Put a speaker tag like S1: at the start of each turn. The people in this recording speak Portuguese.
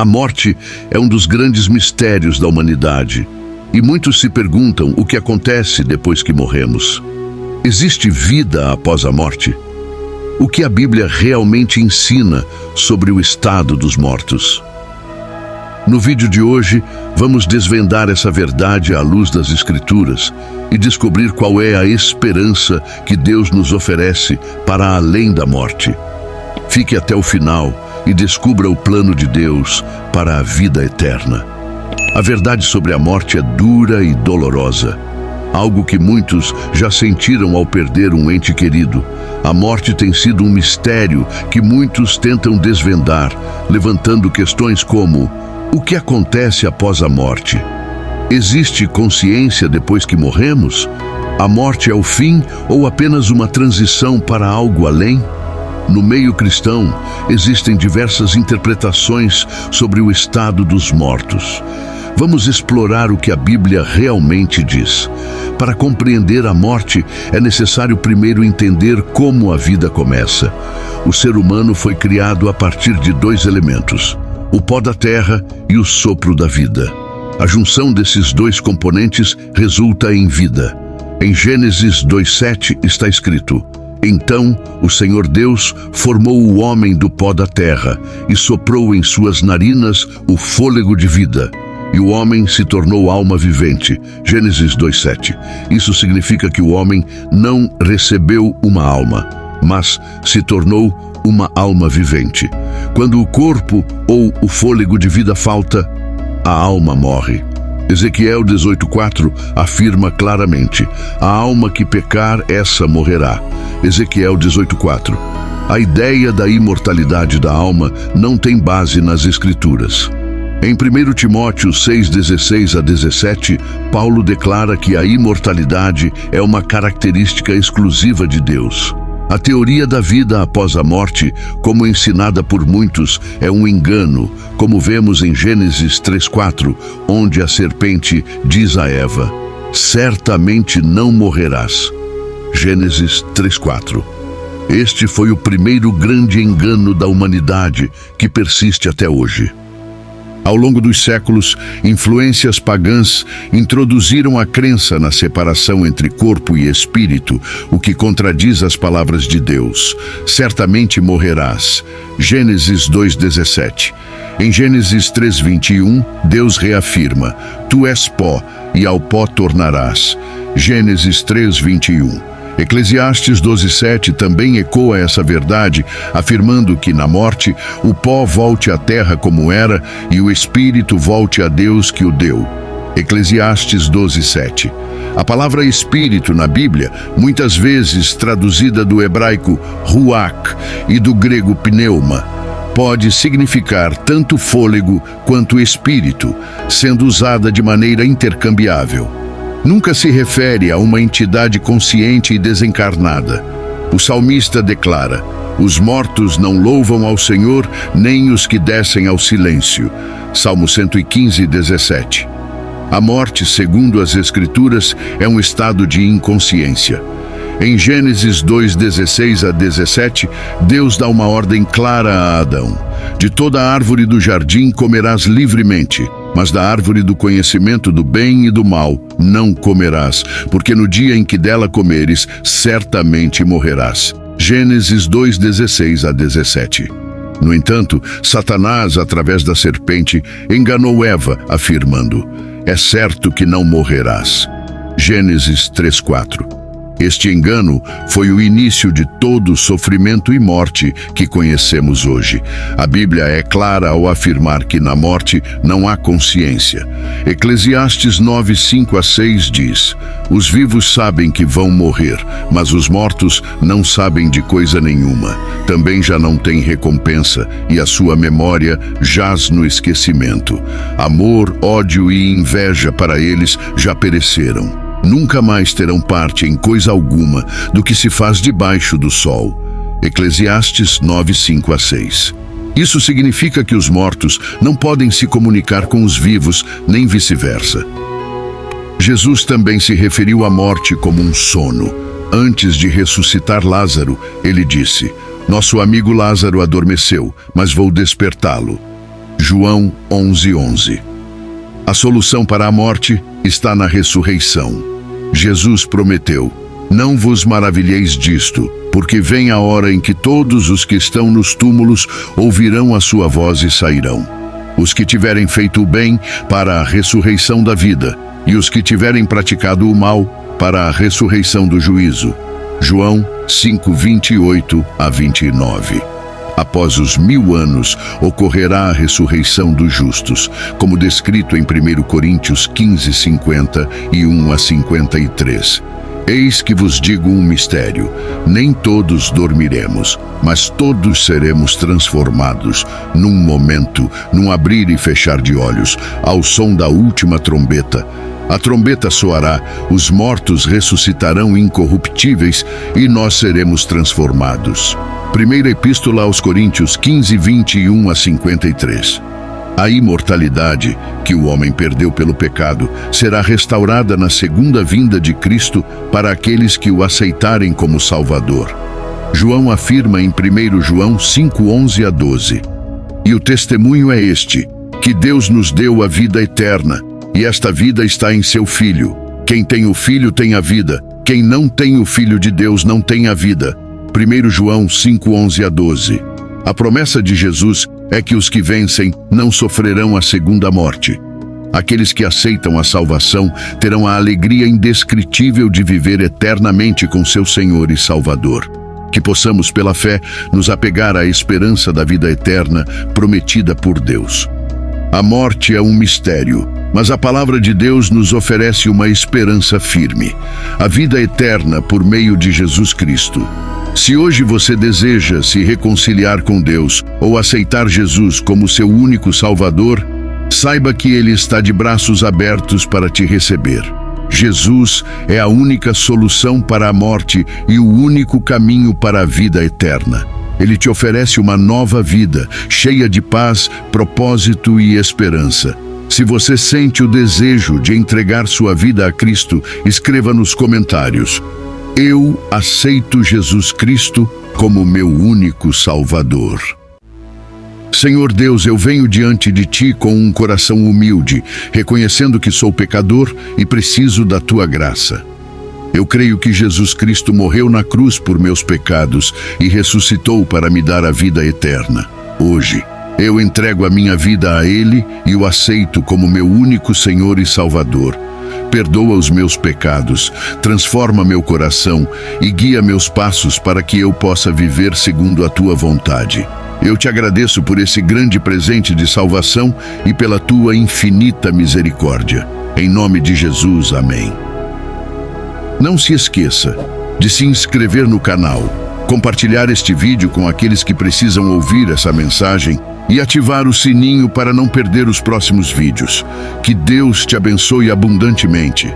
S1: A morte é um dos grandes mistérios da humanidade, e muitos se perguntam o que acontece depois que morremos. Existe vida após a morte? O que a Bíblia realmente ensina sobre o estado dos mortos? No vídeo de hoje, vamos desvendar essa verdade à luz das Escrituras e descobrir qual é a esperança que Deus nos oferece para além da morte. Fique até o final e descubra o plano de Deus para a vida eterna. A verdade sobre a morte é dura e dolorosa, algo que muitos já sentiram ao perder um ente querido. A morte tem sido um mistério que muitos tentam desvendar, levantando questões como: o que acontece após a morte? Existe consciência depois que morremos? A morte é o fim ou apenas uma transição para algo além? No meio cristão, existem diversas interpretações sobre o estado dos mortos. Vamos explorar o que a Bíblia realmente diz. Para compreender a morte, é necessário primeiro entender como a vida começa. O ser humano foi criado a partir de dois elementos: o pó da terra e o sopro da vida. A junção desses dois componentes resulta em vida. Em Gênesis 2:7 está escrito: então o Senhor Deus formou o homem do pó da terra e soprou em suas narinas o fôlego de vida. E o homem se tornou alma vivente. Gênesis 2:7. Isso significa que o homem não recebeu uma alma, mas se tornou uma alma vivente. Quando o corpo ou o fôlego de vida falta, a alma morre. Ezequiel 18:4 afirma claramente: a alma que pecar, essa morrerá. Ezequiel 18:4. A ideia da imortalidade da alma não tem base nas Escrituras. Em 1 Timóteo 6:16-17, Paulo declara que a imortalidade é uma característica exclusiva de Deus. A teoria da vida após a morte, como ensinada por muitos, é um engano, como vemos em Gênesis 3:4, onde a serpente diz a Eva: certamente não morrerás. Gênesis 3:4. Este foi o primeiro grande engano da humanidade que persiste até hoje. Ao longo dos séculos, influências pagãs introduziram a crença na separação entre corpo e espírito, o que contradiz as palavras de Deus. Certamente morrerás. Gênesis 2:17. Em Gênesis 3:21, Deus reafirma: tu és pó, e ao pó tornarás. Gênesis 3:21. Eclesiastes 12:7 também ecoa essa verdade, afirmando que na morte o pó volte à terra como era e o espírito volte a Deus que o deu. Eclesiastes 12:7. A palavra espírito na Bíblia, muitas vezes traduzida do hebraico ruach e do grego pneuma, pode significar tanto fôlego quanto espírito, sendo usada de maneira intercambiável. Nunca se refere a uma entidade consciente e desencarnada. O salmista declara: os mortos não louvam ao Senhor, nem os que descem ao silêncio. Salmo 115:17. A morte, segundo as Escrituras, é um estado de inconsciência. Em Gênesis 2:16-17, Deus dá uma ordem clara a Adão: de toda árvore do jardim comerás livremente, mas da árvore do conhecimento do bem e do mal não comerás, porque no dia em que dela comeres, certamente morrerás. Gênesis 2:16-17. No entanto, Satanás, através da serpente, enganou Eva, afirmando: é certo que não morrerás. Gênesis 3:4. Este engano foi o início de todo o sofrimento e morte que conhecemos hoje. A Bíblia é clara ao afirmar que na morte não há consciência. Eclesiastes 9:5-6 diz: os vivos sabem que vão morrer, mas os mortos não sabem de coisa nenhuma. Também já não têm recompensa, e a sua memória jaz no esquecimento. Amor, ódio e inveja para eles já pereceram. Nunca mais terão parte em coisa alguma do que se faz debaixo do sol. Eclesiastes 9:5-6. Isso significa que os mortos não podem se comunicar com os vivos, nem vice-versa. Jesus também se referiu à morte como um sono. Antes de ressuscitar Lázaro, ele disse: nosso amigo Lázaro adormeceu, mas vou despertá-lo. João 11:11. A solução para a morte está na ressurreição. Jesus prometeu: não vos maravilheis disto, porque vem a hora em que todos os que estão nos túmulos ouvirão a sua voz e sairão. Os que tiverem feito o bem, para a ressurreição da vida, e os que tiverem praticado o mal, para a ressurreição do juízo. João 5:28-29. Após os 1000 anos, ocorrerá a ressurreição dos justos, como descrito em 1 Coríntios 15:50 e 1-53. Eis que vos digo um mistério: nem todos dormiremos, mas todos seremos transformados, num momento, num abrir e fechar de olhos, ao som da última trombeta. A trombeta soará, os mortos ressuscitarão incorruptíveis e nós seremos transformados. Primeira Epístola aos Coríntios 15:21-53. A imortalidade, que o homem perdeu pelo pecado, será restaurada na segunda vinda de Cristo para aqueles que o aceitarem como Salvador. João afirma em 1 João 5:11-12. E o testemunho é este, que Deus nos deu a vida eterna, e esta vida está em seu Filho. Quem tem o Filho tem a vida, quem não tem o Filho de Deus não tem a vida. 1 João 5:11-12. A promessa de Jesus é que os que vencem não sofrerão a segunda morte. Aqueles que aceitam a salvação terão a alegria indescritível de viver eternamente com seu Senhor e Salvador. Que possamos, pela fé, nos apegar à esperança da vida eterna prometida por Deus. A morte é um mistério, mas a palavra de Deus nos oferece uma esperança firme: a vida eterna por meio de Jesus Cristo. Se hoje você deseja se reconciliar com Deus ou aceitar Jesus como seu único Salvador, saiba que Ele está de braços abertos para te receber. Jesus é a única solução para a morte e o único caminho para a vida eterna. Ele te oferece uma nova vida, cheia de paz, propósito e esperança. Se você sente o desejo de entregar sua vida a Cristo, escreva nos comentários: eu aceito Jesus Cristo como meu único Salvador. Senhor Deus, eu venho diante de Ti com um coração humilde, reconhecendo que sou pecador e preciso da Tua graça. Eu creio que Jesus Cristo morreu na cruz por meus pecados e ressuscitou para me dar a vida eterna. Hoje, eu entrego a minha vida a Ele e o aceito como meu único Senhor e Salvador. Perdoa os meus pecados, transforma meu coração e guia meus passos para que eu possa viver segundo a Tua vontade. Eu te agradeço por esse grande presente de salvação e pela Tua infinita misericórdia. Em nome de Jesus, amém. Não se esqueça de se inscrever no canal, compartilhar este vídeo com aqueles que precisam ouvir essa mensagem e ativar o sininho para não perder os próximos vídeos. Que Deus te abençoe abundantemente.